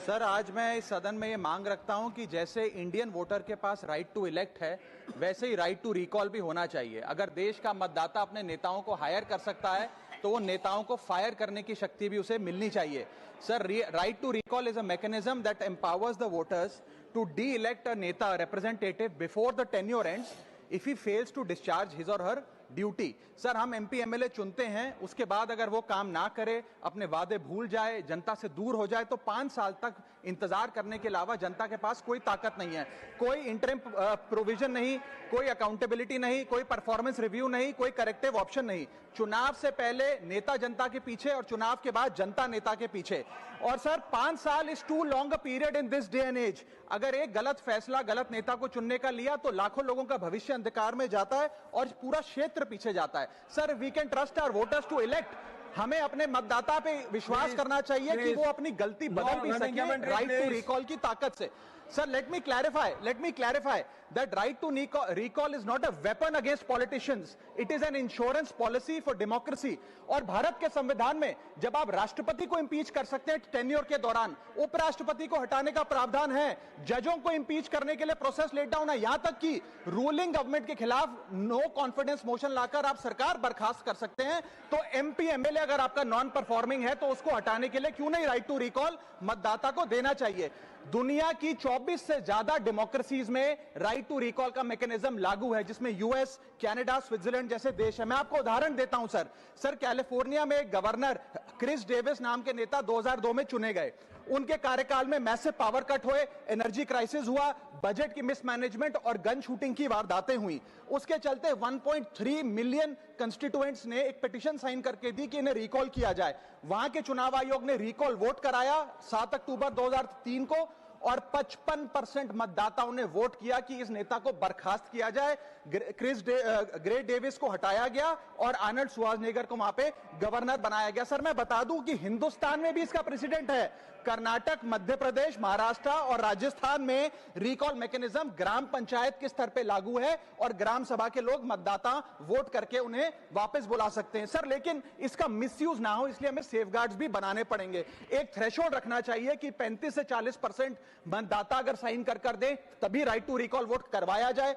Sir, आज मैं इस सदन में ये मांग रखता हूं कि जैसे इंडियन वोटर के पास राइट टू इलेक्ट है, वैसे ही राइट टू रिकॉल भी होना चाहिए। अगर देश का मतदाता अपने नेताओं को हायर कर सकता है तो वो नेताओं को फायर करने की शक्ति भी उसे मिलनी चाहिए। Sir, right to recall is a mechanism that empowers the voters to de elect a neta representative before the tenure ends if he fails to discharge his or her duty. Sir, हम MP MLA चुनते हैं, उसके बाद अगर वो काम ना करे, अपने वादे भूल जाए, जनता से दूर हो जाए, तो 5 साल तक इंतजार करने के अलावा जनता के पास कोई ताकत नहीं है। कोई इंटरिम प्रोविजन नहीं, कोई अकाउंटेबिलिटी नहीं, कोई परफॉर्मेंस रिव्यू नहीं, कोई करेक्टिव ऑप्शन नहीं। चुनाव से पहले नेता जनता के पीछे और चुनाव के बाद जनता नेता के पीछे। और सर, 5 साल is too long a period in this day and age. अगर एक गलत फैसला गलत नेता को चुनने का लिया तो लाखों लोगों का भविष्य अंधकार में जाता है और पूरा क्षेत्र पीछे जाता है। Sir, we can trust our voters to elect. हमें अपने मतदाता पे विश्वास करना चाहिए कि वो अपनी गलती बदल भी सके राइट टू रिकॉल की ताकत से। Sir, let me clarify that right to recall is not a weapon against politicians. It is an insurance policy for democracy. और भारत के संविधान में जब आप राष्ट्रपति को इंपीच कर सकते हैं टेन्योर के दौरान, उपराष्ट्रपति को हटाने का प्रावधान है, जजों को इंपीच करने के लिए प्रोसेस लेट डाउन है, यहां तक कि रूलिंग गवर्नमेंट के खिलाफ नो कॉन्फिडेंस मोशन लाकर आप सरकार बर्खास्त कर सकते हैं। तो एमपी एमएलए अगर आपका नॉन परफॉर्मिंग है तो उसको हटाने के लिए क्यों नहीं राइट टू रिकॉल मतदाता को देना चाहिए। दुनिया की 24 से ज्यादा डेमोक्रेसीज में राइट टू रिकॉल का मैकेनिज्म लागू है, जिसमें यूएस, कनाडा, स्विट्जरलैंड जैसे देश है। मैं आपको उदाहरण देता हूं सर, कैलिफोर्निया में गवर्नर क्रिस डेविस नाम के नेता 2002 में चुने गए। उनके कार्यकाल में मैसिव पावर कट हुए, एनर्जी क्राइसिस हुआ, बजट की मिसमैनेजमेंट और गन शूटिंग की वारदातें हुई। उसके चलते 1.3 मिलियन कंस्टिट्यूएंट्स ने एक पिटीशन साइन करके दी कि इन्हें रिकॉल किया जाए। वहां के चुनाव आयोग ने रिकॉल वोट कराया 7 अक्टूबर 2003 को और 55% मतदाताओं ने वोट किया कि इस नेता को बर्खास्त किया जाए। ग्रे डेविस को हटाया गया और आर्नल्ड श्वार्ज़नेगर को वहां पे गवर्नर बनाया गया। सर, मैं बता दूं कि हिंदुस्तान में भी इसका प्रेसिडेंट है। कर्नाटक, मध्य प्रदेश, महाराष्ट्र और राजस्थान में रिकॉल मैकेनिज्म ग्राम पंचायत के स्तर पे लागू है और ग्राम सभा के लोग मतदाता वोट करके उन्हें वापस बुला सकते हैं। सर, लेकिन इसका मिसयूज ना हो इसलिए हमें सेफगार्ड्स भी बनाने पड़ेंगे। एक थ्रेशोल्ड रखना चाहिए कि 35 से 40% मतदाता अगर साइन कर दे तभी राइट टू रिकॉल वोट करवाया जाए।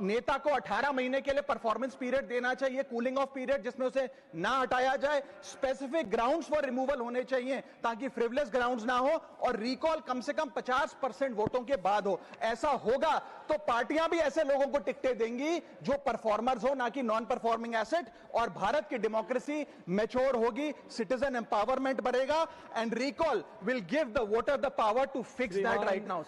नेता को 18 महीने के लिए परफॉर्मेंस पीरियड देना चाहिए, कूलिंग ऑफ पीरियड, जिसमें उसे ना हटाया जाए। स्पेसिफिक ग्राउंड्स फॉर रिमूवल होने चाहिए ताकि फ्रिवलेस ग्राउंड्स ना हो और रिकॉल कम से कम 50% वोटों के बाद हो। ऐसा होगा तो पार्टियां भी ऐसे लोगों को टिकटें देंगी जो परफॉर्मर्स हो, ना कि नॉन परफॉर्मिंग एसेट, और भारत की डेमोक्रेसी मैच्योर होगी, सिटीजन एम्पावरमेंट बढ़ेगा and recall will give the voter the power to fix that right now.